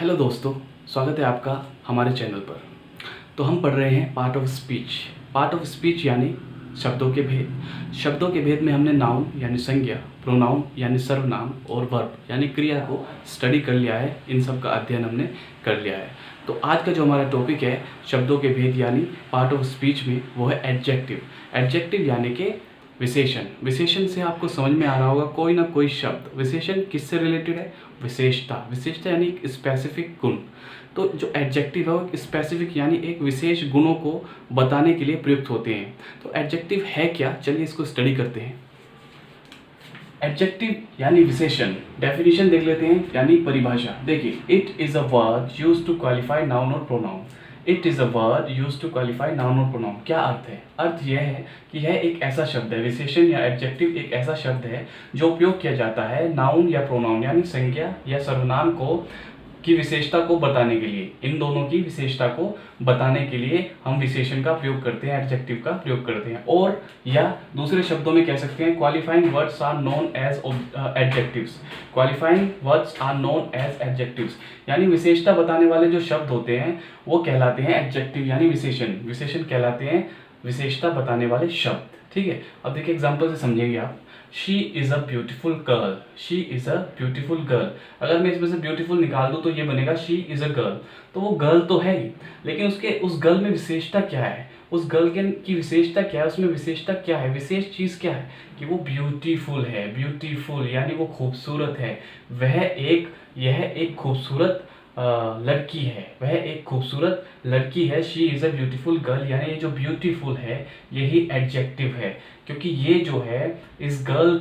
Hello दोस्तों, स्वागत है आपका हमारे चैनल पर। तो हम पढ़ रहे हैं part of speech. Part of speech यानी शब्दों के भेद। शब्दों के भेद में हमने नाउन यानी संज्ञा, प्रोनाउन यानी सर्वनाम और वर्ब यानी क्रिया को स्टडी कर लिया है। इन सब का अध्ययन हमने कर लिया है। तो आज का जो हमारा टॉपिक है शब्दों के भेद यानी पार्ट ऑफ स्पीच में, वो है एडजेक्टिव। एडजेक्टिव यानी कि विशेषण। विशेषण से आपको समझ में आ रहा होगा कोई ना कोई शब्द। विशेषण किससे रिलेटेड है? विशेषता। विशेषता यानी एक स्पेसिफिक गुण। तो जो एडजेक्टिव है वो एक स्पेसिफिक यानी एक विशेष गुणों को बताने के लिए प्रयुक्त होते हैं। तो एडजेक्टिव है क्या, चलिए इसको स्टडी करते हैं। एडजेक्टिव यानी विशेषण, डेफिनेशन देख लेते हैं यानी परिभाषा। देखिए, it is a word used to qualify noun और pronoun. It is a word use to qualify noun और प्रोनाउन। क्या अर्थ है? अर्थ यह है कि यह एक ऐसा शब्द है, विशेषण या एडजेक्टिव एक ऐसा शब्द है जो उपयोग किया जाता है नाउन या प्रोनाउन यानी संज्ञा या सर्वनाम को की विशेषता को बताने के लिए। इन दोनों की विशेषता को बताने के लिए हम विशेषण का प्रयोग करते हैं, एडजेक्टिव का प्रयोग करते हैं। और या दूसरे शब्दों में कह सकते हैं qualifying words are known as adjectives. Qualifying words are known as adjectives यानी विशेषता बताने वाले जो शब्द होते हैं वो कहलाते हैं एडजेक्टिव यानी विशेषण। विशेषण कहलाते हैं विशेषता बताने वाले शब्द। ठीक है, अब देखिए एग्जाम्पल से समझेंगे आप। She is a beautiful girl. She is a beautiful girl. अगर मैं इसमें से ब्यूटीफुल निकाल दूँ तो ये बनेगा शी इज़ अ गर्ल। तो वो गर्ल तो है ही, लेकिन उसके उस गर्ल में विशेषता क्या है? उस गर्ल की विशेषता क्या है? उसमें विशेषता क्या है? विशेष चीज़ क्या है? कि वो ब्यूटीफुल है। ब्यूटीफुल यानी वो खूबसूरत है। यह एक खूबसूरत लड़की है। वह एक खूबसूरत लड़की है। She is a beautiful girl यानी ये जो ब्यूटीफुल है यही एडजेक्टिव है, क्योंकि ये जो है इस गर्ल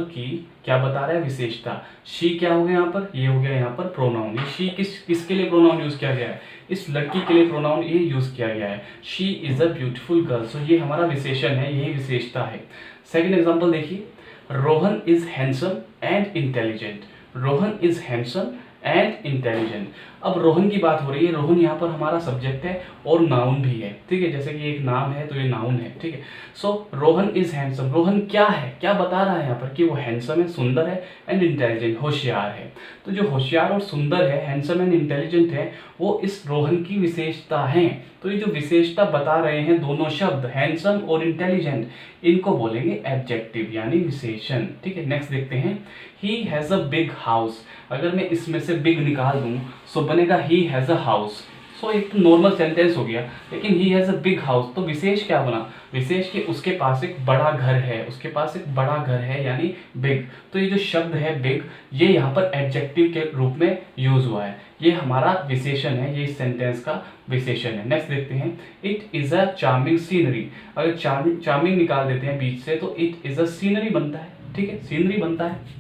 की क्या बता रहा है? विशेषता। शी क्या हो गया यहाँ पर? ये हो गया यहाँ पर प्रोनाउन। ये शी किसके लिए प्रोनाउन यूज किया गया है? इस लड़की के लिए प्रोनाउन ये यूज किया गया है। She is a beautiful girl. So ये हमारा विशेषण है, यही विशेषता है। सेकेंड एग्जाम्पल देखिए, Rohan is handsome and intelligent. Rohan is handsome and intelligent. अब रोहन की बात हो रही है। रोहन यहाँ पर हमारा सब्जेक्ट है और नाउन भी है। ठीक है, जैसे कि एक नाम है तो ये नाउन है। ठीक है, सो रोहन इज हैंडसम। रोहन क्या है? क्या बता रहा है यहाँ पर? कि वो हैंडसम है, सुंदर है, एंड इंटेलिजेंट, होशियार है। तो जो होशियार और सुंदर है, हैंडसम एंड इंटेलिजेंट है, वो इस रोहन की विशेषता है। तो ये जो विशेषता बता रहे हैं दोनों शब्द हैंडसम और इंटेलिजेंट, इनको बोलेंगे एडजेक्टिव यानी विशेषण। ठीक है, नेक्स्ट देखते हैं। He has a big house. अगर मैं इसमें से बिग निकाल दूं सो बनेगा ही हैज़ अ हाउस। सो एक नॉर्मल सेंटेंस हो गया, लेकिन he has a big house तो विशेष क्या बना? विशेष कि उसके पास एक बड़ा घर है। उसके पास एक बड़ा घर है यानी बिग। तो ये जो शब्द है बिग, ये यहाँ पर एडजेक्टिव के रूप में यूज हुआ है। ये हमारा विशेषण है, ये इस सेंटेंस का विशेषण है। नेक्स्ट देखते हैं, it is a charming scenery. अगर चार्मिंग निकाल देते हैं बीच से तो इट इज़ अ सीनरी बनता है। ठीक है, सीनरी बनता है।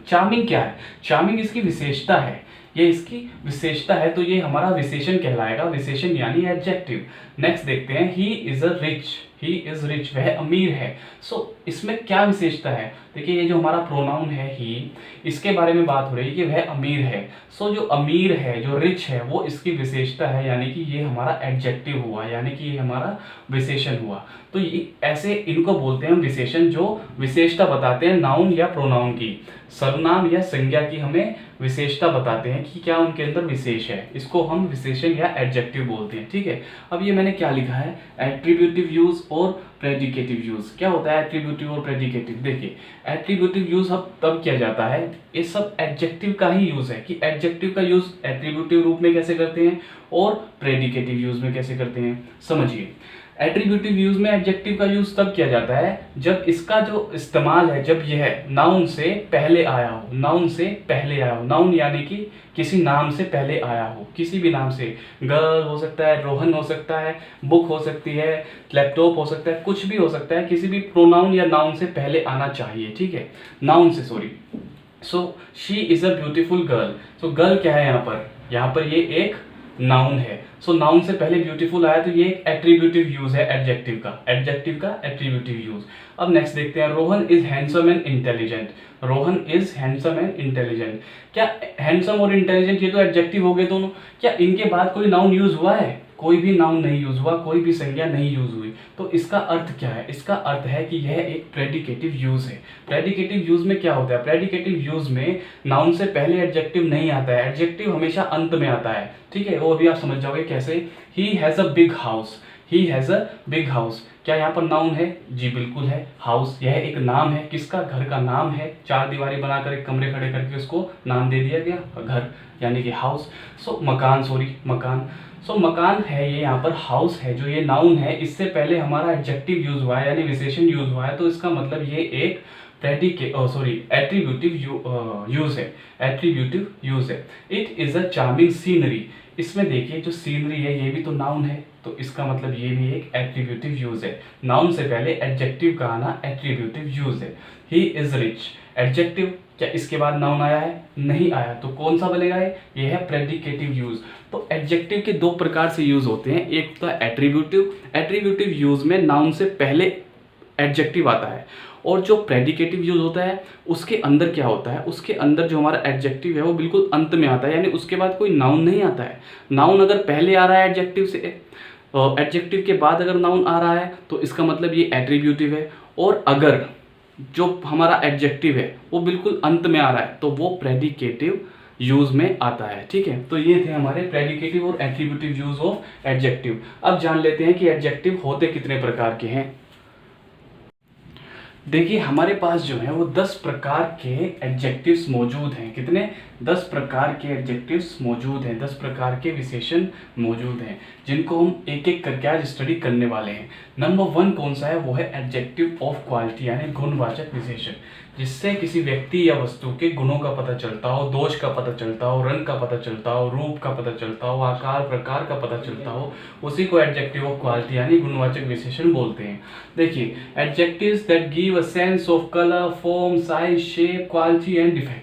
चार्मिंग क्या है? चार्मिंग इसकी विशेषता है। ये इसकी विशेषता है तो ये हमारा विशेषण कहलाएगा। विशेषण यानी एडजेक्टिव। नेक्स्ट देखते हैं, he is a rich. He is rich, वह अमीर है। सो इसमें क्या विशेषता है? देखिए, ये जो हमारा प्रोनाउन है ही, इसके बारे में बात हो रही है कि वह अमीर है। सो जो अमीर है, जो रिच है, वो इसकी विशेषता है, यानी कि ये हमारा एडजेक्टिव हुआ, यानी कि ये हमारा विशेषण हुआ। तो ये ऐसे इनको बोलते हैं विशेषण, जो विशेषता बताते हैं नाउन या प्रोनाउन की, सर्वनाम या संज्ञा की हमें विशेषता बताते हैं कि क्या उनके अंदर विशेष है। इसको हम विशेषण या एडजेक्टिव बोलते हैं। ठीक है, अब ये मैंने क्या लिखा है? एट्रीब्यूटिव यूज और प्रेडिकेटिव यूज। क्या होता है एट्रीब्यूटिव और प्रेडिकेटिव? देखिए, एट्रीब्यूटिव यूज अब तब किया जाता है, ये सब एडजेक्टिव का ही यूज है, कि एडजेक्टिव का यूज एट्रीब्यूटिव रूप में कैसे करते हैं और प्रेडिकेटिव यूज में कैसे करते हैं, समझिए। एट्रीब्यूटिव यूज में एडजेक्टिव का यूज तब किया जाता है जब इसका जो इस्तेमाल है, जब यह नाउन से पहले आया हो। नाउन से पहले आया हो, नाउन यानी कि किसी नाम से पहले आया हो, किसी भी नाम से। गर्ल हो सकता है, रोहन हो सकता है, बुक हो सकती है, लैपटॉप हो सकता है, कुछ भी हो सकता है। किसी भी प्रोनाउन या नाउन से पहले आना चाहिए। ठीक है, नाउन से, sorry. So she is a beautiful girl. So girl क्या है यहाँ पर? यहाँ पर ये एक नाउन है। सो नाउन से पहले ब्यूटीफुल आया तो ये एक एट्रीब्यूटिव यूज है एडजेक्टिव का एट्रीब्यूटिव यूज। अब नेक्स्ट देखते हैं, Rohan is handsome and intelligent. Rohan is handsome and intelligent. क्या हैंडसम और इंटेलिजेंट ये तो एडजेक्टिव हो गए दोनों, क्या इनके बाद कोई नाउन यूज हुआ है? कोई भी नाउन नहीं यूज हुआ, कोई भी संज्ञा नहीं यूज हुई। तो इसका अर्थ क्या है? इसका अर्थ है कि यह एक प्रेडिकेटिव यूज है। प्रेडिकेटिव यूज में क्या होता है? प्रेडिकेटिव यूज में नाउन से पहले एडजेक्टिव नहीं आता है, एडजेक्टिव हमेशा अंत में आता है, ठीक है। वो अभी आप समझ जाओगे कैसे। He has a big house, he has a big house, क्या यहाँ पर नाउन है? जी बिल्कुल है। हाउस यह एक नाम है, किसका? घर का नाम है। चार दीवारी बनाकर एक कमरे खड़े करके उसको नाम दे दिया गया घर, यानी कि हाउस। सो मकान, सॉरी मकान। सो मकान है ये, यहाँ पर हाउस है जो ये नाउन है, इससे पहले हमारा एडजेक्टिव यूज हुआ है यानी विशेषण यूज हुआ है, तो इसका मतलब ये एक एट्रीब्यूटिव यूज है, एट्रीब्यूटिव यूज है। It is a charming scenery, इसमें देखिए जो सीनरी है ये भी तो नाउन है, तो इसका मतलब ये भी एक एट्रीब्यूटिव यूज है। नाउन से पहले एडजेक्टिव का आना एट्रीब्यूटिव यूज है। ही इज रिच, एडजेक्टिव, क्या इसके बाद नाउन आया है? नहीं आया, तो कौन सा बनेगा ये है प्रेडिकेटिव यूज। तो एडजेक्टिव के दो प्रकार से यूज होते हैं, एक तो एट्रीब्यूटिव, एट्रीब्यूटिव यूज में नाउन से पहले एडजेक्टिव आता है, और जो प्रेडिकेटिव यूज होता है उसके अंदर क्या होता है? उसके अंदर जो हमारा एडजेक्टिव है वो बिल्कुल अंत में आता है, यानी उसके बाद कोई नाउन नहीं आता है। नाउन अगर पहले आ रहा है एडजेक्टिव से, एडजेक्टिव के बाद अगर नाउन आ रहा है तो इसका मतलब ये एट्रीब्यूटिव है, और अगर जो हमारा एडजेक्टिव है वो बिल्कुल अंत में आ रहा है तो वो प्रेडिकेटिव यूज में आता है, ठीक है। तो ये थे हमारे प्रेडिकेटिव और एट्रीब्यूटिव यूज ऑफ एडजेक्टिव। अब जान लेते हैं कि एडजेक्टिव होते कितने प्रकार के हैं। देखिए हमारे पास जो है वो 10 प्रकार के एडजेक्टिव्स मौजूद हैं। कितने? 10 प्रकार के एडजेक्टिव्स मौजूद हैं, 10 प्रकार के विशेषण मौजूद हैं, जिनको हम एक एक करके आज स्टडी करने वाले हैं। नंबर 1 कौन सा है? वो है एडजेक्टिव ऑफ क्वालिटी यानी गुणवाचक विशेषण, जिससे किसी व्यक्ति या वस्तु के गुणों का पता चलता हो, दोष का पता चलता हो, रंग का पता चलता हो, रूप का पता चलता हो, आकार प्रकार का पता चलता हो, उसी को एडजेक्टिव ऑफ क्वालिटी यानी गुणवाचक विशेषण बोलते हैं। देखिए adjectives that give a sense of colour, form, size, shape, quality and defect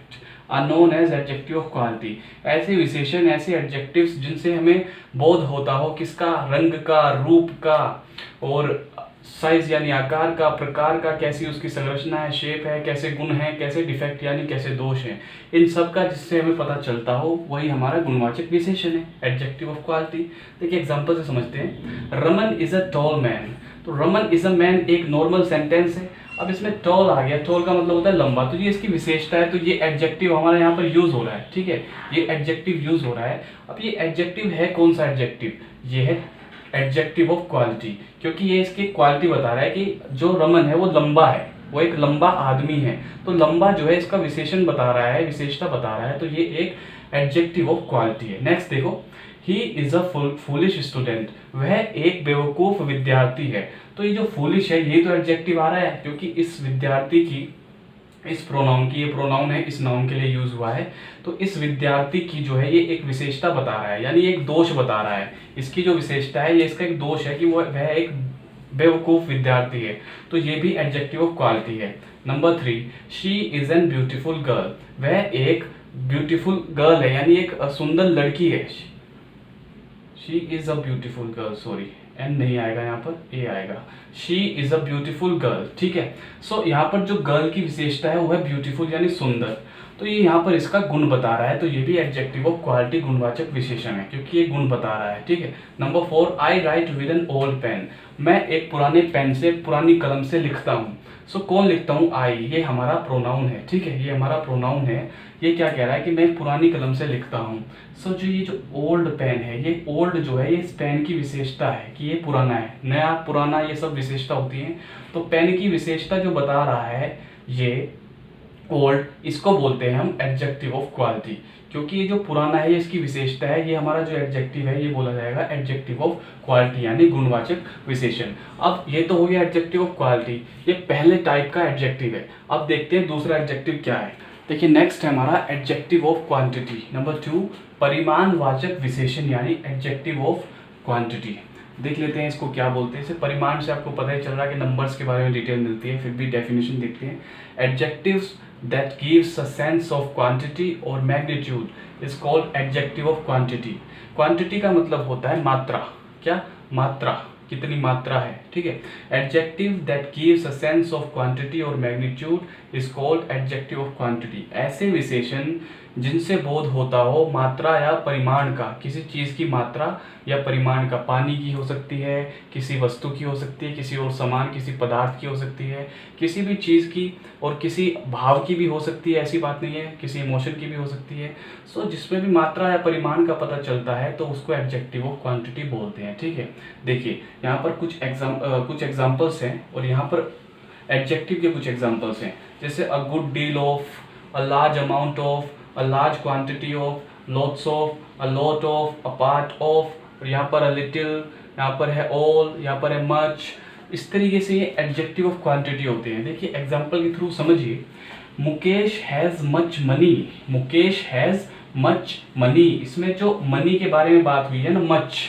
are known as adjective of quality. ऐसे विशेषण, ऐसे एडजेक्टिव्स जिनसे हमें बोध होता हो किसका? रंग का, रूप का, और साइज यानी आकार का, प्रकार का, कैसी उसकी संरचना है, शेप है, कैसे गुण है, कैसे डिफेक्ट यानी कैसे दोष है, इन सब का जिससे हमें पता चलता हो वही हमारा गुणवाचक विशेषण है, एडजेक्टिव ऑफ क्वालिटी। देखिए एग्जांपल से समझते हैं। Raman is a tall man, तो रमन इज अ मैन एक नॉर्मल सेंटेंस है। अब इसमें टॉल आ गया, टॉल का मतलब होता है लंबा, तो ये इसकी विशेषता है, तो ये एडजेक्टिव हमारे यहाँ पर यूज हो रहा है, ठीक है, ये एडजेक्टिव यूज हो रहा है। अब ये एडजेक्टिव है कौन सा एडजेक्टिव? ये है एडजेक्टिव ऑफ क्वालिटी, क्योंकि ये इसकी क्वालिटी बता रहा है कि जो रमन है वो लंबा है, वो एक लंबा आदमी है, तो लंबा जो है इसका विशेषण बता रहा है, विशेषता बता रहा है, तो ये एक एडजेक्टिव ऑफ क्वालिटी है। नेक्स्ट देखो, he is a foolish student, वह एक बेवकूफ विद्यार्थी है। तो ये जो फूलिश है ये तो एडजेक्टिव आ रहा है, क्योंकि इस विद्यार्थी की, इस प्रोनाउन की, ये प्रोनाउन है इस नाउन के लिए यूज हुआ है, तो इस विद्यार्थी की जो है ये एक विशेषता बता रहा है, यानी एक दोष बता रहा है। इसकी जो विशेषता है ये इसका एक दोष है कि वह एक बेवकूफ विद्यार्थी है, तो ये भी एडजेक्टिव ऑफ क्वालिटी है। Number 3, she is an beautiful girl, वह एक ब्यूटीफुल गर्ल है, यानी एक सुंदर लड़की है। She is a beautiful girl, sorry an नहीं आएगा यहाँ पर, ए आएगा। She is a beautiful girl, ठीक है। सो यहाँ पर जो गर्ल की विशेषता है वो है ब्यूटीफुल यानी सुंदर, तो ये यहाँ पर इसका गुण बता रहा है, तो ये भी एडजेक्टिव ऑफ क्वालिटी गुणवाचक विशेषण है, क्योंकि ये गुण बता रहा है, ठीक है। Number 4, I write with an old pen, मैं एक पुराने पेन से, पुरानी कलम से लिखता हूँ। सो कौन लिखता हूँ? आई, ये हमारा प्रोनाउन है, ठीक है, ये हमारा प्रोनाउन है। ये क्या कह रहा है कि मैं पुरानी कलम से लिखता हूँ। सो जो ये जो ओल्ड पेन है, ये ओल्ड जो है ये इस पेन की विशेषता है कि ये पुराना है, नया पुराना ये सब विशेषता होती है, तो पेन की विशेषता जो बता रहा है ये ओल्ड, इसको बोलते हैं हम एडजेक्टिव ऑफ क्वालिटी, क्योंकि ये जो पुराना है ये इसकी विशेषता है, ये हमारा जो एडजेक्टिव है ये बोला जाएगा एडजेक्टिव ऑफ क्वालिटी यानी गुणवाचक विशेषण। अब ये तो हो गया एडजेक्टिव ऑफ क्वालिटी, ये पहले टाइप का एडजेक्टिव है। अब देखते हैं दूसरा एडजेक्टिव क्या है। देखिए नेक्स्ट है हमारा एडजेक्टिव ऑफ क्वांटिटी। नंबर 2, परिमाणवाचक विशेषण यानी एडजेक्टिव ऑफ क्वांटिटी। देख लेते हैं इसको क्या बोलते हैं। इसे परिमाण से आपको पता ही चल रहा है कि नंबर्स के बारे में डिटेल मिलती है, फिर भी डेफिनेशन देखते हैं। Adjectives that gives a sense of quantity or magnitude is called adjective of quantity। quantity का मतलब होता है मात्रा, क्या? मात्रा, कितनी मात्रा है, ठीक है। adjective that gives a sense of quantity or magnitude is called adjective of quantity। ऐसे विशेषण जिनसे बोध होता हो मात्रा या परिमाण का, किसी चीज़ की मात्रा या परिमाण का, पानी की हो सकती है, किसी वस्तु की हो सकती है, किसी और सामान किसी पदार्थ की हो सकती है, किसी भी चीज़ की और किसी भाव की भी हो सकती है, ऐसी बात नहीं है, किसी इमोशन की भी हो सकती है। सो जिसमें भी मात्रा या परिमाण का पता चलता है तो उसको एडजेक्टिव ऑफ क्वांटिटी बोलते हैं। ठीक है, देखिए यहाँ पर कुछ एग्जाम्पल्स हैं और यहाँ पर एडजेक्टिव के कुछ एग्जाम्पल्स हैं, जैसे a good deal of, a large amount of, a large quantity of, lots of, a lot of, a part of, और यहाँ पर अ लिटिल, यहाँ पर है ऑल, यहाँ पर है मच। इस तरीके से ये एडजेक्टिव ऑफ क्वांटिटी होते हैं। देखिए एग्जाम्पल के थ्रू समझिए, Mukesh has much money, Mukesh has much money, इसमें जो मनी के बारे में बात हुई है ना, मच,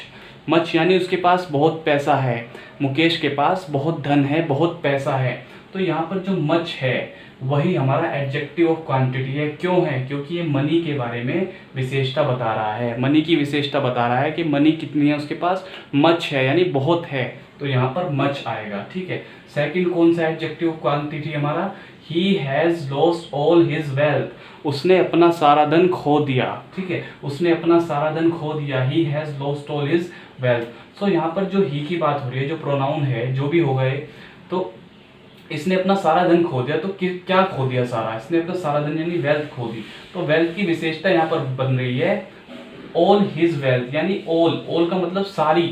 मच यानी उसके पास बहुत पैसा है, मुकेश के पास बहुत धन है, बहुत पैसा है। तो यहाँ पर जो मच है वही हमारा एडजेक्टिव ऑफ क्वांटिटी है। क्यों है? क्योंकि ये मनी के बारे में विशेषता बता रहा है, मनी की विशेषता बता रहा है कि मनी कितनी है उसके पास, मच है यानी बहुत है, तो यहाँ पर मच आएगा। ठीक है, सेकंड कौन सा एडजेक्टिव ऑफ क्वांटिटी हमारा, ही has lost all his wealth, उसने अपना सारा धन खो दिया। ठीक है, उसने अपना सारा धन खो दिया, he has lost all his wealth. So यहाँ पर जो ही की बात हो रही है, जो प्रोनाउन है जो भी हो गए, तो इसने अपना सारा धन खो दिया, तो क्या खो दिया सारा, इसने अपना सारा धन यानी वेल्थ खो दी। तो वेल्थ की विशेषता यहाँ पर बन रही है ऑल हिज वेल्थ, यानी ऑल का मतलब सारी,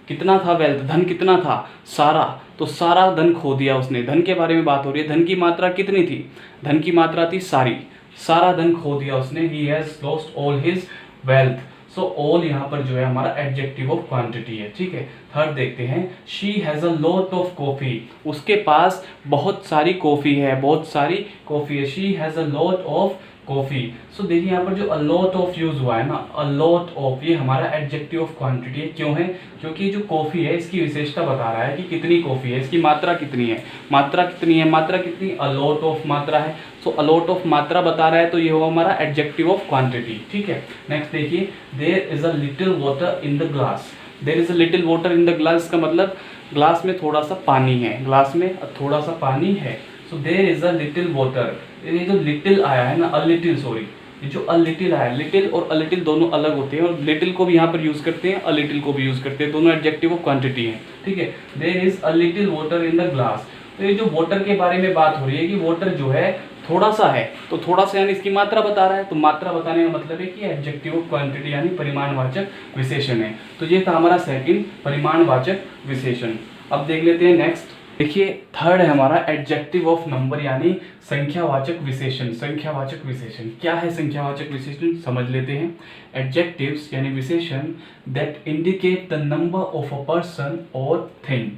कितना था वेल्थ, धन कितना था, सारा, तो सारा धन खो दिया उसने। धन के बारे में बात हो रही है, धन की मात्रा कितनी थी, धन की मात्रा थी सारी, सारा धन खो दिया उसने, he has lost all his wealth. So all यहाँ पर जो है हमारा एडजेक्टिव ऑफ क्वांटिटी है। ठीक है, थर्ड देखते हैं, she has a lot of coffee, उसके पास बहुत सारी कॉफ़ी है, बहुत सारी कॉफ़ी है, she has a lot of coffee. So देखिए यहाँ पर जो अ लॉट ऑफ यूज हुआ है ना, अ लॉट ऑफ, ये हमारा एडजेक्टिव ऑफ क्वांटिटी है। क्यों है? क्योंकि जो कॉफ़ी है इसकी विशेषता बता रहा है कि कितनी कॉफ़ी है, इसकी मात्रा कितनी है, मात्रा कितनी है, मात्रा कितनी, अ लॉट ऑफ मात्रा है। सो अ लॉट ऑफ मात्रा बता रहा है, तो ये हुआ हमारा एडजेक्टिव ऑफ क्वांटिटी। ठीक है, नेक्स्ट देखिए, there is a little water in the glass, there is a little water in the glass का मतलब ग्लास में थोड़ा सा पानी है, ग्लास में थोड़ा सा पानी है। So there is a little water, ये जो लिटिल आया है ना, अ लिटिल, सॉरी, ये जो अ लिटिल आया, लिटिल और अ लिटिल दोनों अलग होते हैं, और लिटिल को भी यहाँ पर यूज करते हैं, अ लिटिल को भी यूज करते हैं, दोनों एडजेक्टिव ऑफ क्वांटिटी है। ठीक है, there is a little water in the glass, तो ये जो वाटर के बारे में बात हो रही है कि वाटर जो है थोड़ा सा है, तो थोड़ा सा यानी इसकी मात्रा बता रहा है, तो मात्रा बताने का मतलब है कि एडजेक्टिव ऑफ क्वांटिटी यानी परिमाणवाचक विशेषण है। तो ये था हमारा सेकंड परिमाणवाचक विशेषण। अब देख लेते हैं नेक्स्ट, देखिए थर्ड है हमारा एडजेक्टिव ऑफ नंबर यानी संख्यावाचक विशेषण। संख्यावाचक विशेषण क्या है? संख्यावाचक विशेषण समझ लेते हैं। एडजेक्टिव्स यानी विशेषण that indicate the number of a person और थिंग,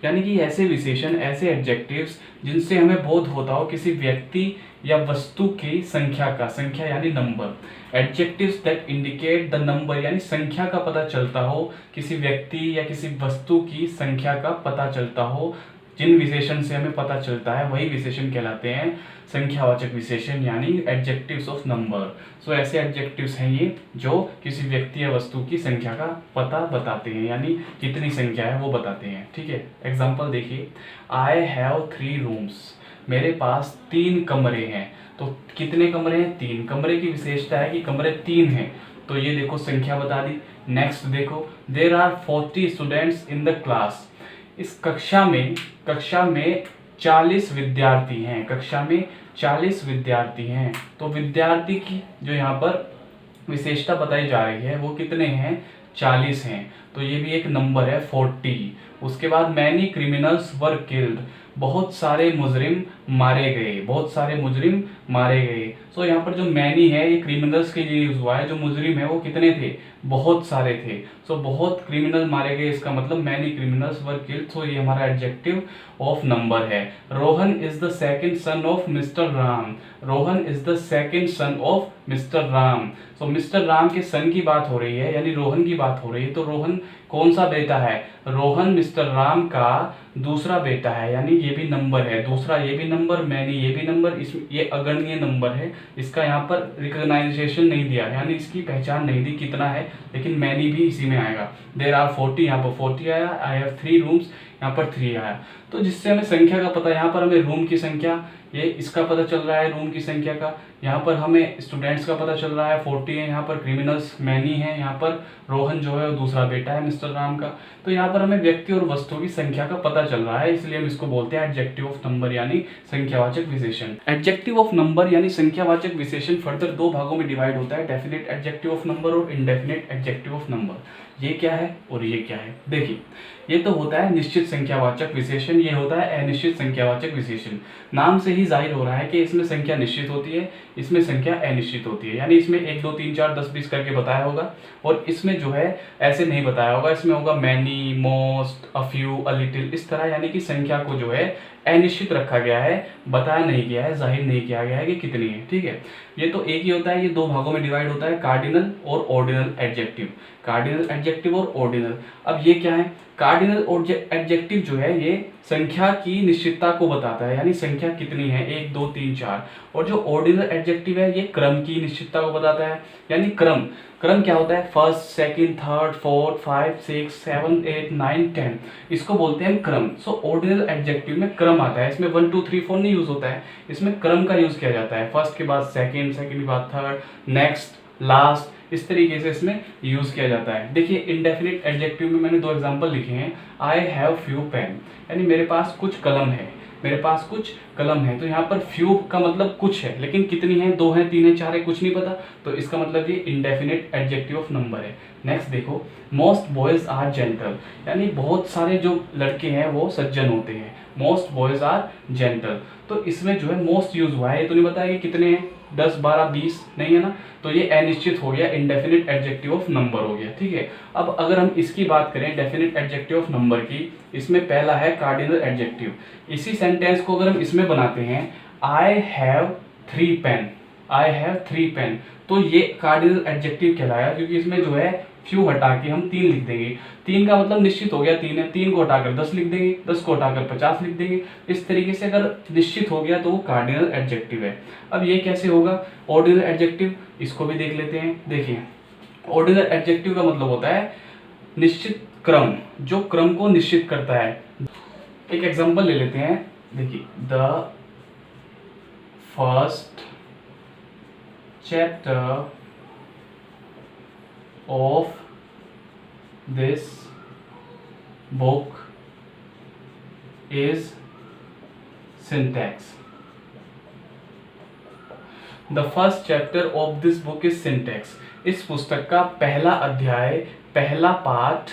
यानी कि ऐसे विशेषण, ऐसे एडजेक्टिव्स जिनसे हमें बोध होता हो किसी व्यक्ति या वस्तु की संख्या का, संख्या यानी number. Adjectives that indicate the number यानी संख्या का पता चलता हो, किसी व्यक्ति या किसी वस्तु की संख्या का पता चलता हो, जिन विशेषण से हमें पता चलता है वही विशेषण कहलाते हैं संख्यावाचक विशेषण यानी एडजेक्टिव्स ऑफ नंबर। सो ऐसे एडजेक्टिव्स हैं ये जो किसी व्यक्ति या वस्तु की संख्या का पता बताते हैं, यानी कितनी संख्या है वो बताते हैं। ठीक है, एग्जाम्पल देखिए, आई हैव 3 रूम्स, मेरे पास 3 कमरे हैं। तो कितने कमरे हैं? 3। कमरे की विशेषता है कि कमरे 3 हैं, तो ये देखो संख्या बता दी। नेक्स्ट देखो, there are 40 students in the class, इस कक्षा में 40 विद्यार्थी हैं, कक्षा में 40 विद्यार्थी हैं। तो विद्यार्थी की जो यहाँ पर विशेषता बताई जा रही है वो कितने हैं? 40 हैं, तो ये भी एक नंबर है 40। उसके बाद मैनी क्रिमिनल्स वर किल्ड, बहुत सारे मुजरिम मारे गए, बहुत सारे मुजरिम मारे गए। सो यहाँ पर जो मैनी है ये क्रिमिनल्स के लिए यूज हुआ है, जो मुजरिम है वो कितने थे? बहुत सारे थे। सो बहुत क्रिमिनल मारे गए, इसका मतलब मैनी क्रिमिनल्स वर किल्ड। सो ये हमारा एडजेक्टिव ऑफ नंबर है। Rohan is the second son of mister Ram, Rohan is the second son of mister Ram. So mister Ram के सन की बात हो रही है, यानी रोहन की बात हो रही है, तो रोहन कौन सा बेटा है? रोहन मिस्टर राम का दूसरा बेटा है, यानी ये भी नंबर है, दूसरा ये भी नंबर, मैनी ये भी नंबर, इस ये अगणनीय नंबर है, इसका यहाँ पर रिकॉग्नाइजेशन नहीं दिया, यानी इसकी पहचान नहीं दी कितना है, लेकिन मैनी भी इसी में आएगा। देयर आर 40, यहाँ पर 40 आया, आई हैव 3 रूम्स, यहाँ पर 3 आया। तो जिससे हमें संख्या का पता, यहाँ पर हमें रूम की संख्या, ये इसका पता चल रहा है रूम की संख्या का, यहाँ पर हमें स्टूडेंट्स का पता चल रहा है 40 है, यहाँ पर क्रिमिनल्स मैनी है, यहाँ पर रोहन जो है वो दूसरा बेटा है मिस्टर राम का। तो यहाँ पर हमें व्यक्ति और वस्तुओं की संख्या का पता चल रहा है, इसलिए हम इसको बोलते हैं एडजेक्टिव ऑफ नंबर यानी संख्यावाचक विशेषण। एडजेक्टिव ऑफ नंबर यानी संख्यावाचक विशेषण फर्दर दो भागों में डिवाइड होता है, डेफिनेट एडजेक्टिव ऑफ नंबर और इनडेफिनेट एडजेक्टिव ऑफ नंबर। ये क्या है और ये क्या है? देखिए, ये तो होता है निश्चित संख्यावाचक विशेषण, ये होता है अनिश्चित संख्यावाचक विशेषण। नाम से ही जाहिर हो रहा है कि इसमें संख्या निश्चित होती है, इसमें संख्या अनिश्चित होती है। यानी इसमें 1 2 3 4 10 20 करके बताया होगा, और इसमें जो है ऐसे नहीं बताया होगा, इसमें होगा many, most, a few, a little, इस तरह। यानी कि संख्या को जो है अनिश्चित रखा गया है, बताया नहीं गया है, जाहिर नहीं किया गया है कि कितनी है। ठीक है, ये तो एक ही होता है, ये दो भागों में डिवाइड होता है, कार्डिनल और ऑर्डिनल एडजेक्टिव। कार्डिनल एडजेक्टिव और ऑर्डिनल। अब ये क्या है? कार्डिनल एडजेक्टिव जो है ये संख्या की निश्चितता को बताता है, यानी संख्या कितनी है 1 2 3 4। और जो ऑर्डिनल एडजेक्टिव है ये क्रम की निश्चितता को बताता है, यानी क्रम। क्रम क्या होता है? फर्स्ट, सेकंड, थर्ड, फोर्थ, 5 6 7 8 9 10, इसको बोलते हैं क्रम। सो ऑर्डिनल एडजेक्टिव में क्रम आता है, इसमें 1 2 3 4 नहीं यूज होता है, इसमें क्रम का यूज किया जाता है। फर्स्ट के बाद सेकंड, सेकंड के बाद थर्ड, नेक्स्ट, लास्ट, इस तरीके से इसमें यूज किया जाता है। देखिए, इनडेफिनिट एडजेक्टिव में मैंने दो एग्जांपल लिखे हैं। आई हैव फ्यू पेन, यानी मेरे पास कुछ कलम है, मेरे पास कुछ कलम है। तो यहाँ पर फ्यू का मतलब कुछ है, लेकिन कितनी है? 2 है, 3 है, 4 है, कुछ नहीं पता। तो इसका मतलब ये इनडेफिनिट एडजेक्टिव ऑफ नंबर है। नेक्स्ट देखो, मोस्ट बॉयज आर जेंटल, यानी बहुत सारे जो लड़के हैं वो सज्जन होते हैं। मोस्ट बॉयज आर जेंटल, तो इसमें जो है मोस्ट यूज हुआ है, ये तो नहीं बताया कि कितने हैं, 10 12 20 नहीं है ना, तो ये अनिश्चित हो गया, इनडेफिनिट एडजेक्टिव ऑफ नंबर हो गया। ठीक है, अब अगर हम इसकी बात करें डेफिनिट एडजेक्टिव ऑफ नंबर की, इसमें पहला है कार्डिनल एडजेक्टिव। इसी सेंटेंस को अगर हम इसमें बनाते हैं, I have 3 pen, I have 3 pen, तो ये कार्डिनल एडजेक्टिव कहलाया, क्योंकि इसमें जो है फ्यू हटा के हम 3 लिख देंगे। 3 का मतलब निश्चित हो गया 3 है, 3 को हटाकर 10 लिख देंगे, 10 को हटाकर 50 लिख देंगे। इस तरीके से अगर निश्चित हो गया तो वो कार्डिनल एडजेक्टिव है। अब ये कैसे होगा ऑर्डिनल एडजेक्टिव, इसको भी देख लेते हैं। देखिए, ऑर्डिनल एडजेक्टिव का मतलब होता है निश्चित क्रम, जो क्रम को निश्चित करता है। एक एग्जांपल ले लेते हैं। देखिए, the first chapter of this book is syntax. The first chapter of this book is syntax. इस पुस्तक का पहला अध्याय, पहला पाठ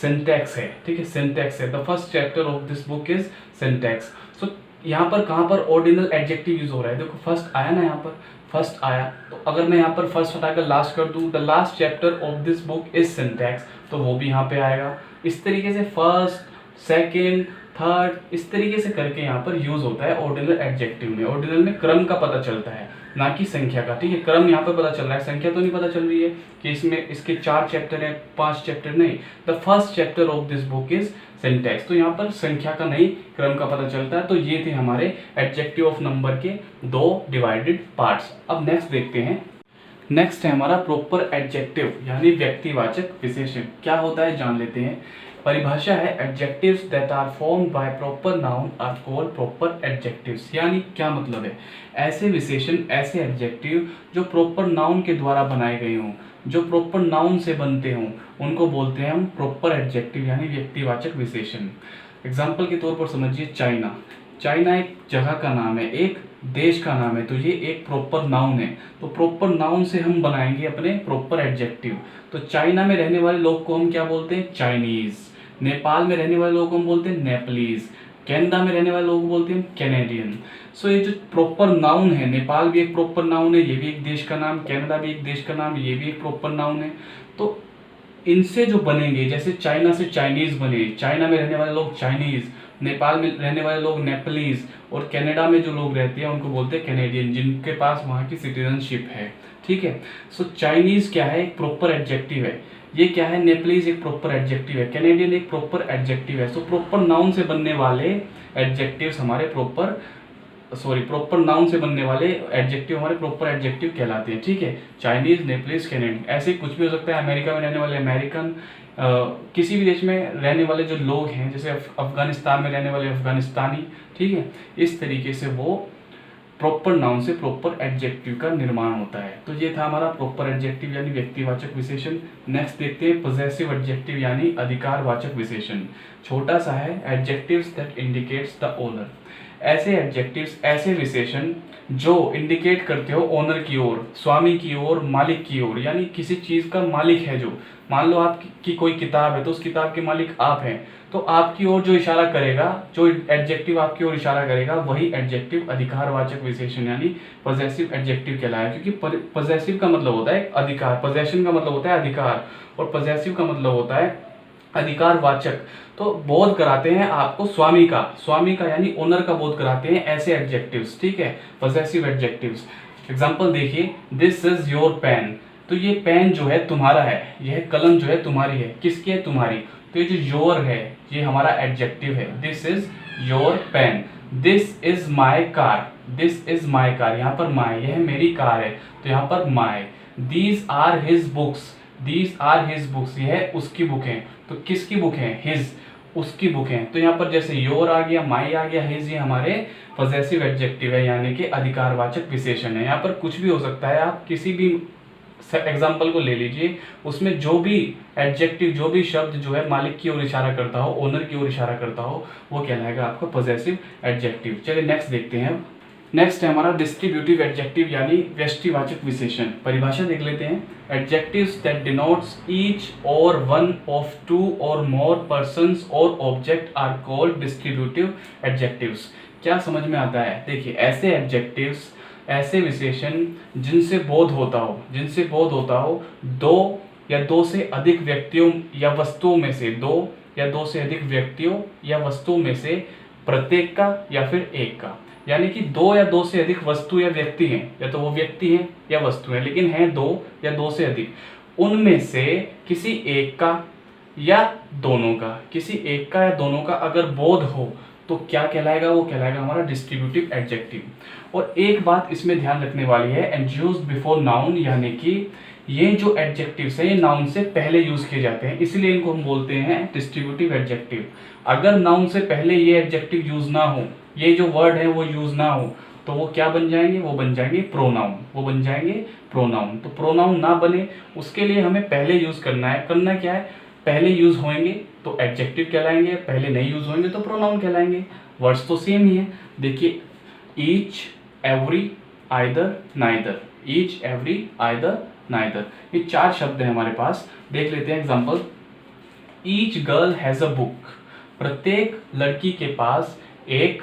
सिंटैक्स है। ठीक है, सिंटैक्स है। The first chapter of this book is syntax. So यहाँ पर कहाँ पर ऑर्डिनल एडजेक्टिव यूज हो रहा है? देखो, फर्स्ट आया ना, यहाँ पर फर्स्ट आया, तो अगर मैं यहाँ पर फर्स्ट हटाकर लास्ट कर दूँ, the last chapter of this book is syntax, तो वो भी यहाँ पे आएगा। इस तरीके से फर्स्ट, सेकेंड, थर्ड, इस तरीके से करके यहाँ पर यूज होता है ऑर्डिनल एडजेक्टिव में। ऑर्डिनल में क्रम का पता चलता है, ना कि संख्या का। ठीक है, क्रम यहाँ पर पता चल रहा है, संख्या तो नहीं पता चल रही है कि इसमें इसके 4 चैप्टर है, 5 चैप्टर नहीं। The first chapter of this book is syntax, तो यहाँ पर संख्या का नहीं, क्रम का पता चलता है। तो ये थे हमारे एडजेक्टिव ऑफ नंबर के 2 डिवाइडेड पार्ट्स। अब नेक्स्ट देखते हैं। नेक्स्ट है हमारा प्रॉपर एडजेक्टिव यानी व्यक्तिवाचक विशेषण। क्या होता है जान लेते हैं। परिभाषा है, adjectives that are formed by proper noun are called proper adjectives. यानी क्या मतलब है? ऐसे विशेषण, ऐसे एडजेक्टिव जो प्रॉपर नाउन के द्वारा बनाए गए हों, जो प्रॉपर नाउन से बनते हों, उनको बोलते हैं हम प्रॉपर एडजेक्टिव यानी व्यक्तिवाचक विशेषण। एग्जाम्पल के तौर पर समझिए, चाइना। चाइना एक जगह का नाम है, एक देश का नाम है, तो ये एक प्रॉपर नाउन है। तो प्रॉपर नाउन से हम बनाएंगे अपने प्रॉपर एडजेक्टिव। तो चाइना में रहने वाले लोग को हम क्या बोलते हैं? चाइनीज। नेपाल में रहने वाले लोगों को हम बोलते हैं नेपालीज। कनाडा में रहने वाले लोगों को बोलते हैं कैनेडियन। सो ये जो प्रॉपर नाउन है, नेपाल भी एक प्रॉपर नाउन है, ये भी एक देश का नाम, कनाडा भी एक देश का नाम, ये भी एक प्रॉपर नाउन है। तो इनसे जो बनेंगे, जैसे चाइना से चाइनीज बने, चाइना में रहने वाले लोग चाइनीज, नेपाल में रहने वाले लोग नेपालीज, और कनाडा में जो लोग रहते हैं उनको बोलते हैं कैनेडियन, जिनके पास वहाँ की सिटीजनशिप है। ठीक है, सो चाइनीज क्या है? एक प्रॉपर एडजेक्टिव है। ये क्या है? नेपलीज एक प्रॉपर एडजेक्टिव है, कैनेडियन एक प्रॉपर एडजेक्टिव है। सो प्रॉपर नाउन से बनने वाले एडजेक्टिव्स हमारे प्रॉपर नाउन से बनने वाले एडजेक्टिव हमारे प्रॉपर एडजेक्टिव कहलाते हैं। ठीक है, चाइनीज, नेपलीज, कैनेडियन, ऐसे कुछ भी हो सकता है। अमेरिका में रहने वाले अमेरिकन, किसी भी देश में रहने वाले जो लोग हैं, जैसे अफगानिस्तान में रहने वाले अफगानिस्तानी। ठीक है, इस तरीके से वो प्रॉपर नाउन से प्रॉपर एडजेक्टिव का निर्माण होता है। तो ये था हमारा प्रॉपर एडजेक्टिव यानी व्यक्तिवाचक विशेषण। नेक्स्ट देखते हैं पॉसेसिव एडजेक्टिव यानी अधिकारवाचक विशेषण। छोटा सा है, adjectives that indicates the owner. ऐसे एडजेक्टिव्स, ऐसे विशेषण जो इंडिकेट करते हो ओनर की ओर, स्वामी की ओर, मालिक की ओर, यानी किसी चीज का मालिक है जो, मान लो आपकी कोई किताब है तो उस किताब के मालिक आप हैं, तो आपकी ओर जो इशारा करेगा, जो एडजेक्टिव आपकी ओर इशारा करेगा, वही एडजेक्टिव अधिकारवाचक विशेषण यानी पॉसेसिव एडजेक्टिव कहलाएगा। क्योंकि पॉसेसिव का मतलब होता है अधिकार, पोजेशन का मतलब होता है अधिकार, और पॉसेसिव का मतलब होता है अधिकारवाचक। तो बोध कराते हैं आपको स्वामी का यानी ओनर का बोध कराते हैं ऐसे एडजेक्टिव्स, ठीक है, पॉसेसिव एडजेक्टिव्स। एग्जांपल देखिए, दिस इज योर पेन, तो ये पेन जो है तुम्हारा है, यह कलम जो है तुम्हारी है, किसकी है, तुम्हारी। तो ये जो योर है ये हमारा एडजेक्टिव है, this is your pen. This is my car, this is my car, यहाँ पर माई, यह मेरी कार है तो यहाँ पर my. These are his books, these are his books, यह उसकी बुक है, तो किसकी बुक है, हिज, उसकी बुक है। तो यहाँ पर जैसे योर आ गया, माई आ गया, हिज, ये हमारे पॉसेसिव एडजेक्टिव है यानी कि अधिकारवाचक विशेषण है। यहाँ पर कुछ भी हो सकता है, आप किसी भी एग्जाम्पल को ले लीजिए, उसमें जो भी एडजेक्टिव, जो भी शब्द जो है मालिक की ओर इशारा करता हो, ओनर की ओर इशारा करता हो, वो कहलाएगा आपका पॉसेसिव एडजेक्टिव। चलिए नेक्स्ट देखते हैं। नेक्स्ट है हमारा डिस्ट्रीब्यूटिव एडजेक्टिव यानी व्यष्टिवाचक विशेषण। परिभाषा देख लेते हैं। Adjectives that denotes each or one of two or more persons or object are called distributive adjectives. क्या समझ में आता है? देखिए, ऐसे एडजेक्टिव्स, ऐसे विशेषण जिनसे बोध होता हो दो या दो से अधिक व्यक्तियों या वस्तुओं में से, दो या दो से अधिक व्यक्तियों या वस्तुओं में से प्रत्येक का या फिर एक का, यानी कि दो या दो से अधिक वस्तु या व्यक्ति हैं, या तो वो व्यक्ति हैं या वस्तु हैं, लेकिन हैं दो या दो से अधिक, उनमें से किसी एक का या दोनों का, किसी एक का या दोनों का अगर बोध हो तो क्या कहलाएगा? वो कहलाएगा हमारा डिस्ट्रीब्यूटिव एडजेक्टिव। और एक बात इसमें ध्यान रखने वाली है, एंड यूज्ड बिफोर नाउन, यानी कि ये जो एडजेक्टिव्स है ये नाउन से पहले यूज किए जाते हैं, इसलिए इनको हम बोलते हैं डिस्ट्रीब्यूटिव एडजेक्टिव। अगर नाउन से पहले ये एडजेक्टिव यूज ना हो, ये जो वर्ड है वो यूज ना हो, तो वो क्या बन जाएंगे? वो बन जाएंगे प्रोनाउन, वो बन जाएंगे प्रोनाउन। तो प्रोनाउन ना बने उसके लिए हमें पहले यूज करना है। करना क्या है? पहले यूज होंगे तो एडजेक्टिव कहलाएंगे, पहले नहीं यूज होंगे तो प्रोनाउन कहलाएंगे। वर्ड्स तो सेम ही है। देखिए, each, every, either, neither, each, every, either, neither, ये चार शब्द हैं हमारे पास। देख लेते हैं example. Each girl has a book, प्रत्येक लड़की के पास एक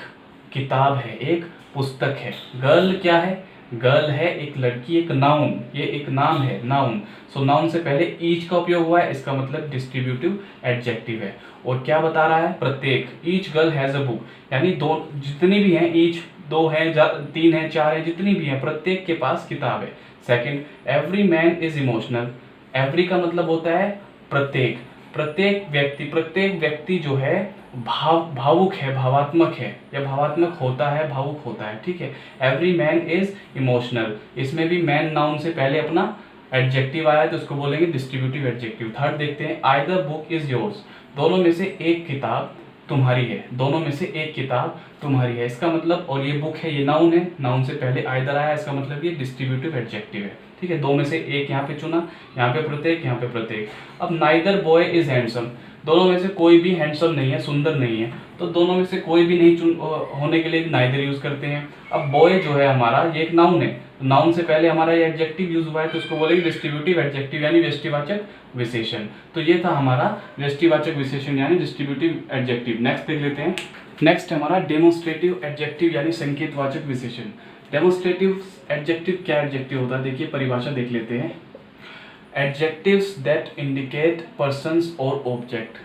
किताब है, एक पुस्तक है। गर्ल क्या है? गर्ल है एक लड़की, एक नाउन, ये एक नाम है, नाउन। सो नाउन से पहले ईच का उपयोग हुआ है, इसका मतलब डिस्ट्रीब्यूटिव एडजेक्टिव है। और क्या बता रहा है? प्रत्येक। Each girl has a book, यानी दो, जितनी भी हैं, ईच दो है, तीन है, चार है, जितनी भी है, प्रत्येक के पास किताब है। Second, every man is emotional. Every का मतलब होता है प्रत्येक, प्रत्येक व्यक्ति जो है भावुक है, भावात्मक है, या भावात्मक होता है, भावुक होता है, ठीक है। एवरी मैन इज इमोशनल, इसमें भी मैन नाउन से पहले अपना एडजेक्टिव आया तो उसको बोलेंगे डिस्ट्रीब्यूटिव एडजेक्टिव। थर्ड देखते हैं, आइदर बुक इज योर्स, दोनों में से एक किताब तुम्हारी है, दोनों में से एक किताब तुम्हारी है, इसका मतलब, और ये बुक है, ये नाउन है, नाउन से पहले आइदर आया, इसका मतलब ये डिस्ट्रीब्यूटिव एडजेक्टिव है, ठीक है। दो में से एक यहाँ पे चुना, यहाँ पे प्रत्येक, यहाँ पे प्रत्येक। अब नाइदर बॉय इज हैंडसम, दोनों में से कोई भी हैंडसम नहीं है, सुंदर नहीं है, तो दोनों में से कोई भी नहीं होने के लिए नाइदर यूज करते हैं। अब बॉय जो है हमारा, ये एक नाउन है, नाउन से पहले हमारा ये एडजेक्टिव यूज हुआ है तो उसको बोलेंगे डिस्ट्रीब्यूटिव एडजेक्टिव यानी व्यष्टिवाचक विशेषण। तो ये था हमारा व्यष्टिवाचक विशेषण यानी डिस्ट्रीब्यूटिव एडजेक्टिव। नेक्स्ट देख लेते हैं। नेक्स्ट हमारा डेमोन्स्ट्रेटिव एडजेक्टिव यानी संकेतवाचक विशेषण। डेमोन्स्ट्रेटिव एडजेक्टिव क्या एडजेक्टिव होता है? देखिए, परिभाषा देख लेते हैं। Adjectives that indicate persons or object,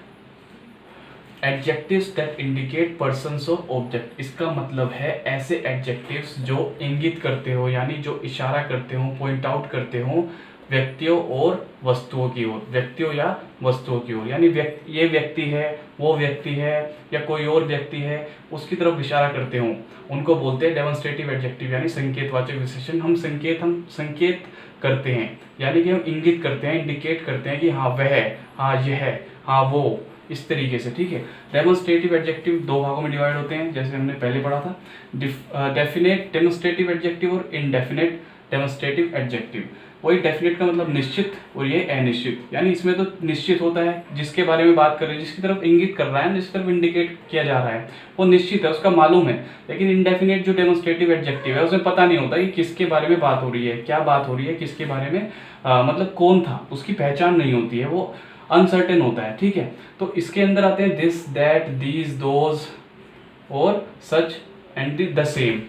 adjectives that indicate persons or object, इसका मतलब है ऐसे एडजेक्टिव्स जो इंगित करते हो यानी जो इशारा करते हो, पॉइंट आउट करते हो व्यक्तियों और वस्तुओं की ओर, व्यक्तियों या वस्तुओं की ओर, यानी ये व्यक्ति है, वो व्यक्ति है, या कोई और व्यक्ति है, उसकी तरफ इशारा करते हो, उनको बोलते हैं डेमोन्स्ट्रेटिव एडजेक्टिव यानी संकेतवाचक विशेषण। हम संकेत करते हैं, यानी कि हम इंगित करते हैं, इंडिकेट करते हैं कि हाँ वह, हाँ यह, हाँ वो, इस तरीके से, ठीक है। डेमोन्स्ट्रेटिव एडजेक्टिव दो भागों में डिवाइड होते हैं, जैसे हमने पहले पढ़ा था, डेफिनेट डेमोन्स्ट्रेटिव एडजेक्टिव और इनडेफिनेट डेमोन्स्ट्रेटिव एडजेक्टिव। वही डेफिनेट का मतलब निश्चित और ये अनिश्चित, यानी इसमें तो निश्चित होता है, जिसके बारे में बात कर रहे हैं, जिसकी तरफ इंगित कर रहा है, जिसकी तरफ इंडिकेट किया जा रहा है वो निश्चित है, उसका मालूम है। लेकिन इनडेफिनेट जो डेमोन्स्ट्रेटिव एडजेक्टिव है उसमें पता नहीं होता कि किसके बारे में बात हो रही है, क्या बात हो रही है, किसके बारे में मतलब कौन था, उसकी पहचान नहीं होती है, वो अनसर्टेन होता है, ठीक है। तो इसके अंदर आते हैं दिस, दैट, दीज, दोज और सच एंड द सेम।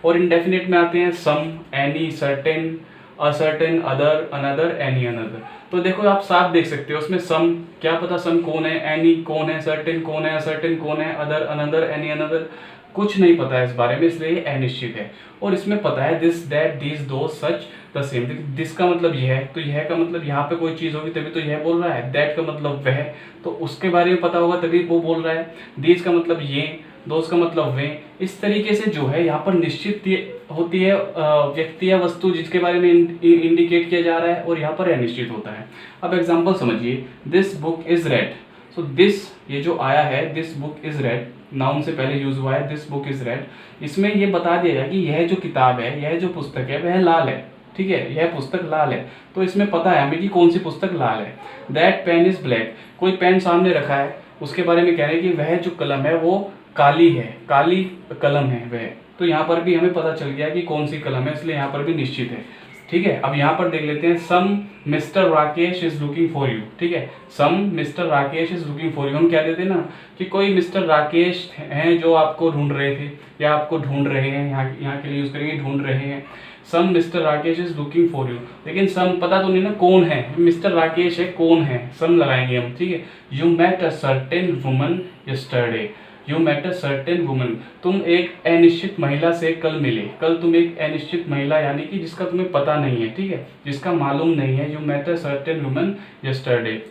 और इनडेफिनेट में आते हैं some, any, certain, uncertain, other, another, any another. तो देखो आप साफ देख सकते हो उसमें सम, क्या पता सम कौन है, एनी कौन है, सर्टेन कौन है, असर्टेन कौन है, अदर, अनदर, एनी अनदर, कुछ नहीं पता है इस बारे में, इसलिए ये अनिश्चित है। और इसमें पता है दिस, दैट, दीज, दो, सच, द सेम। दिस का मतलब यह है, तो यह का मतलब यहाँ पे कोई चीज होगी तभी तो यह बोल रहा है। दैट का मतलब वह, तो उसके बारे में पता होगा तभी वो बोल रहा है। दीज का मतलब ये, दोस्त का मतलब वे। इस तरीके से जो है यहाँ पर निश्चित होती है व्यक्ति या वस्तु जिसके बारे में इंडिकेट किया जा रहा है, और यहाँ पर अनिश्चित होता है। अब एग्जांपल समझिए, this book is red. So this, ये जो आया है this book is red, noun से पहले यूज हुआ है, दिस बुक इज रेड। इसमें ये बता दिया गया कि यह जो किताब है, यह जो पुस्तक है वह लाल है, ठीक है, यह पुस्तक लाल है। तो इसमें पता है हमें कि कौन सी पुस्तक लाल है। दैट पेन इज ब्लैक, कोई पेन सामने रखा है, उसके बारे में कह रहे हैं कि वह जो कलम है वो काली है, काली कलम है वह। तो यहाँ पर भी हमें पता चल गया कि कौन सी कलम है, इसलिए यहाँ पर भी निश्चित है, ठीक है। अब यहाँ पर देख लेते हैं, some Mister Rakesh is looking for you, ठीक है। Some Mister Rakesh is looking for you, हम क्या देते हैं ना कि कोई मिस्टर राकेश हैं जो आपको ढूंढ रहे थे या आपको ढूंढ रहे हैं, यहाँ के लिए यूज करेंगे ढूंढ रहे हैं। Some Mister Rakesh is looking for you, लेकिन सम पता तो नहीं ना कौन है, मिस्टर राकेश है कौन है, सम लगाएंगे हम, ठीक है। You met a certain woman yesterday, you met a certain woman, तुम एक अनिश्चित महिला से कल मिले। कल तुम एक अनिश्चित महिला, यानी कि जिसका तुम्हें पता नहीं है, ठीक है, जिसका मालूम नहीं है। You met a certain woman yesterday,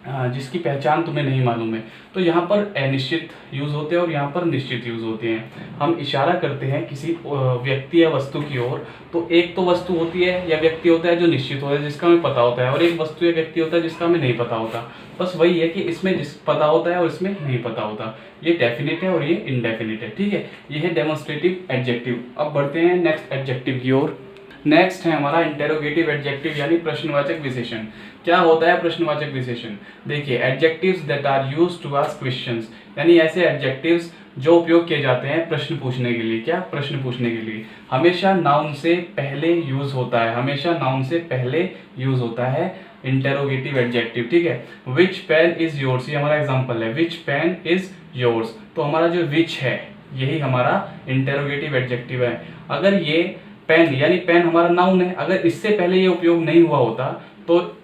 जिसकी पहचान तुम्हें नहीं मालूम है। तो यहाँ पर अनिश्चित यूज होते हैं और यहाँ पर निश्चित यूज होते हैं। हम इशारा करते हैं किसी व्यक्ति या वस्तु की ओर, तो एक तो वस्तु होती है या व्यक्ति होता है जो निश्चित होता है, जिसका हमें पता होता है, और एक वस्तु या व्यक्ति होता है जिसका हमें नहीं पता होता। बस वही है कि इसमें जिस पता होता है और इसमें नहीं पता होता। ये डेफिनेट है और ये इनडेफिनेट है, ठीक है। ये है डेमोन्स्ट्रेटिव एडजेक्टिव। अब बढ़ते हैं नेक्स्ट एडजेक्टिव की ओर। नेक्स्ट है हमारा इंटेरोगेटिव एडजेक्टिव यानी प्रश्नवाचक विशेषण। क्या होता है प्रश्नवाचक विशेषण? देखिए, adjectives that are used to ask questions, यानी ऐसे एडजेक्टिव्स जो उपयोग किए जाते हैं प्रश्न पूछने के लिए। क्या? प्रश्न पूछने के लिए। हमेशा नाउन से पहले यूज होता है, हमेशा नाउन से पहले यूज होता है इंटेरोगेटिव एडजेक्टिव, ठीक है। विच पेन इज योर्स, ये हमारा एग्जांपल है, विच पेन इज योर्स। तो हमारा जो विच है यही हमारा इंटेरोगेटिव एडजेक्टिव है। अगर ये पेन यानी पेन हमारा नाउन है, अगर इससे पहले ये उपयोग नहीं हुआ होता तो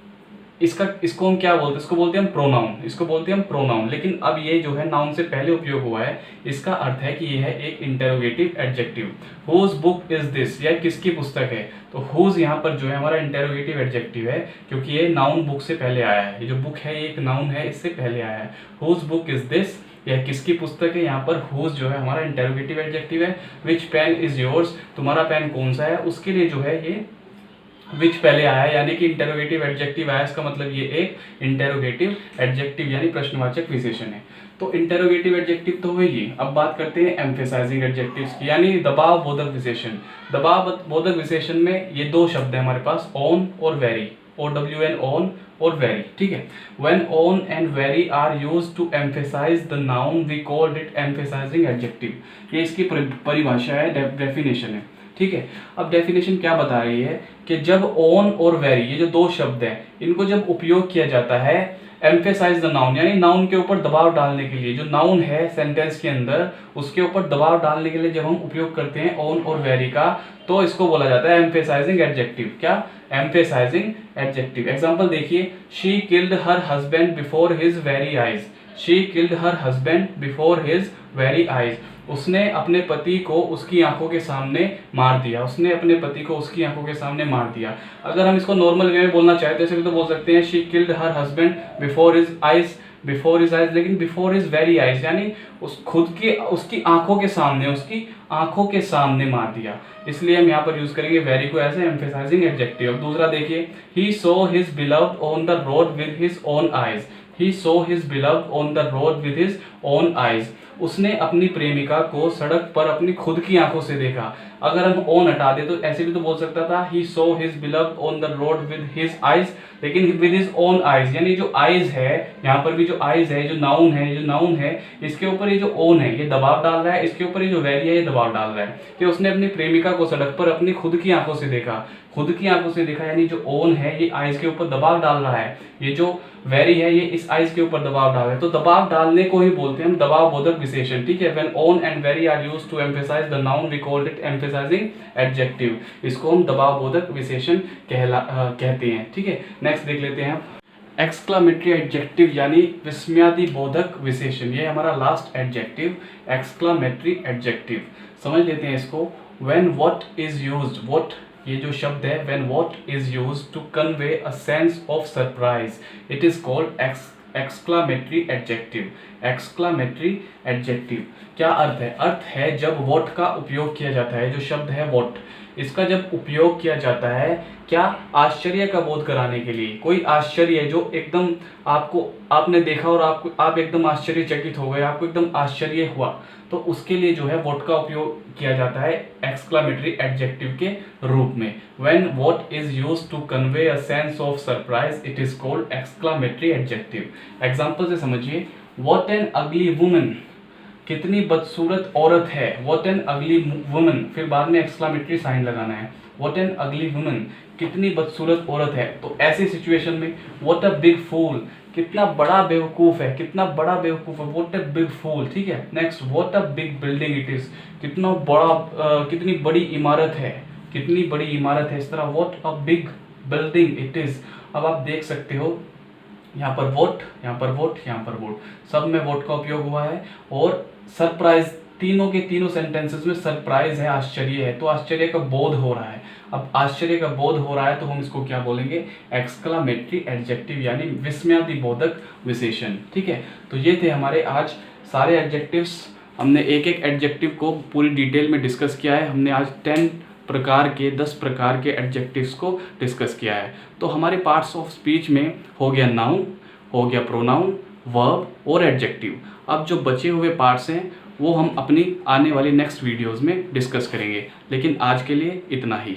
इसको हम क्या बोलते हैं? इसको बोलते हैं हम प्रोनाउन, इसको बोलते हैं हम प्रोनाउन। लेकिन अब ये जो है नाउन से पहले उपयोग हुआ है, इसका अर्थ है कि ये है एक interrogative adjective. Whose book is this, यह किसकी पुस्तक है? तो हुज यहाँ पर जो है हमारा इंटेरोगेटिव एडजेक्टिव है, क्योंकि ये नाउन बुक से पहले आया है। ये जो बुक है ये एक नाउन है, इससे पहले आया है। हुज बुक इज दिस, यह किसकी पुस्तक है? यहाँ पर हुज जो है हमारा इंटेरोगेटिव एडजेक्टिव है। विच पेन इज योर्स, तुम्हारा पेन कौन सा है? उसके लिए जो है ये विच पहले आया है, यानी कि इंटेरोगेटिव एडजेक्टिव आया। इसका मतलब ये एक इंटेरोगेटिव एडजेक्टिव यानी प्रश्नवाचक विशेषण है। तो इंटेरोगेटिव एडजेक्टिव तो हुई ये। अब बात करते हैं एम्फेसाइजिंग एडजेक्टिव्स की, यानी दबाव बोधक विशेषण। दबाव बोधक विशेषण में ये दो शब्द है हमारे पास, ऑन और वेरी, OWN ऑन और वेरी, ठीक है। When on and very are used to emphasize the noun, we called it emphasizing adjective। ये इसकी परिभाषा है, डेफिनेशन है, ठीक है। अब डेफिनेशन क्या बता रही है कि जब ऑन और वेरी, ये जो दो शब्द हैं, इनको जब उपयोग किया जाता है एम्फेसाइज द नाउन, यानी नाउन के ऊपर दबाव डालने के लिए, जो नाउन है सेंटेंस के अंदर उसके ऊपर दबाव डालने के लिए जब हम उपयोग करते हैं ऑन और वेरी का, तो इसको बोला जाता है एम्फेसाइजिंग एडजेक्टिव। क्या? Emphasizing adjective. एग्जांपल देखिए, she killed her husband before his very eyes. She killed her husband before his very eyes. उसने अपने पति को उसकी आंखों के सामने मार दिया, उसने अपने पति को उसकी आंखों के सामने मार दिया। अगर हम इसको नॉर्मल वे में बोलना चाहते हैं तो बोल सकते हैं she killed her husband before his eyes, before his eyes, लेकिन बिफोर हिज वेरी आइज, यानी उस खुद की उसकी आंखों के सामने, उसकी आंखों के सामने मार दिया। इसलिए हम यहाँ पर यूज करेंगे वेरी को एज एम्फेसाइजिंग एडजेक्टिव। दूसरा देखिए, he saw his beloved on the road with his own eyes. He saw his beloved on the road with his own eyes. उसने अपनी प्रेमिका को सड़क पर अपनी खुद की आंखों से देखा। अगर हम ओन हटा दे तो ऐसे भी तो बोल सकता था he saw his beloved on the road with his eyes, लेकिन विद हिज ओन आईज, यानी जो आईज है यहाँ पर भी जो आईज है, जो नाउन है इसके ऊपर ये जो ओन है ये दबाव डाल रहा है, इसके ऊपर ये जो वेरी है ये दबाव डाल रहा है कि उसने अपनी प्रेमिका को सड़क पर अपनी खुद की आंखों से देखा। खुद की आंखों से देखा यानी जो ओन है ये आइज के ऊपर दबाव डाल रहा है, ये जो वेरी है ये इस आइज के ऊपर दबाव डाल रहा है। तो दबाव डालने को ही बोलते हैं हम दबाव बोधक विशेषण, ठीक है। When own and very are used to emphasise the noun we called it emphasising adjective. इसको हम दबाव बोधक विशेषण कहते हैं, ठीक है। नेक्स्ट देख लेते हैं एक्सक्लामेटरी एडजेक्टिव यानी विस्मयादि बोधक विशेषण। ये हमारा लास्ट एडजेक्टिव एक्सक्लामेटरी एडजेक्टिव। समझ लेते हैं इसको। When what is used, what ये जो शब्द है when what is used to convey a sense of surprise it is called exclamatory adjective. Exclamatory adjective क्या अर्थ है? अर्थ है जब व्हाट का उपयोग किया जाता है, जो शब्द है व्हाट, इसका जब उपयोग किया जाता है क्या आश्चर्य का बोध कराने के लिए। कोई आश्चर्य जो एकदम आपने देखा और आप एकदम आश्चर्यचकित हो गए, आपको एकदम आश्चर्य हुआ, तो उसके लिए जो है व्हाट का उपयोग किया जाता है एक्सक्लामेटरी एडजेक्टिव के रूप में। When what is used to convey a sense of surprise it is called exclamatory adjective. Example से समझिए, व्हाट एन अगली वुमन, कितनी बदसूरत औरत है। व्हाट एन अगली वुमन, फिर बाद में एक्सक्लामेटरी साइन लगाना है। व्हाट एन अगली वुमन, कितनी बदसूरत औरत है। तो ऐसी सिचुएशन में व्हाट अ बिग फूल, कितना बड़ा बेवकूफ है, कितना बड़ा बेवकूफ है, व्हाट अ बिग फूल, ठीक है। Next, what a big building it is, कितना बड़ा कितनी बड़ी इमारत है, कितनी बड़ी इमारत है। इस तरह what a big building it is. अब आप देख सकते हो यहाँ पर वोट, यहाँ पर वोट, यहाँ पर वोट, सब में वोट का उपयोग हुआ है। और सरप्राइज, तीनों के तीनों सेंटेंसेस में सरप्राइज है, आश्चर्य है, तो आश्चर्य का बोध हो रहा है। अब आश्चर्य का बोध हो रहा है तो हम इसको क्या बोलेंगे? एक्सक्लामेटरी एडजेक्टिव यानी विस्मयादि बोधक विशेषण, ठीक है। तो ये थे हमारे आज सारे एडजेक्टिव्स। हमने एक एक एडजेक्टिव को पूरी डिटेल में डिस्कस किया है। हमने आज 10 प्रकार के एडजेक्टिव्स को डिस्कस किया है। तो हमारे पार्ट्स ऑफ स्पीच में हो गया नाउन, हो गया प्रोनाउन, वर्ब और एडजेक्टिव। अब जो बचे हुए पार्ट्स हैं वो हम अपनी आने वाली नेक्स्ट वीडियोस में डिस्कस करेंगे, लेकिन आज के लिए इतना ही।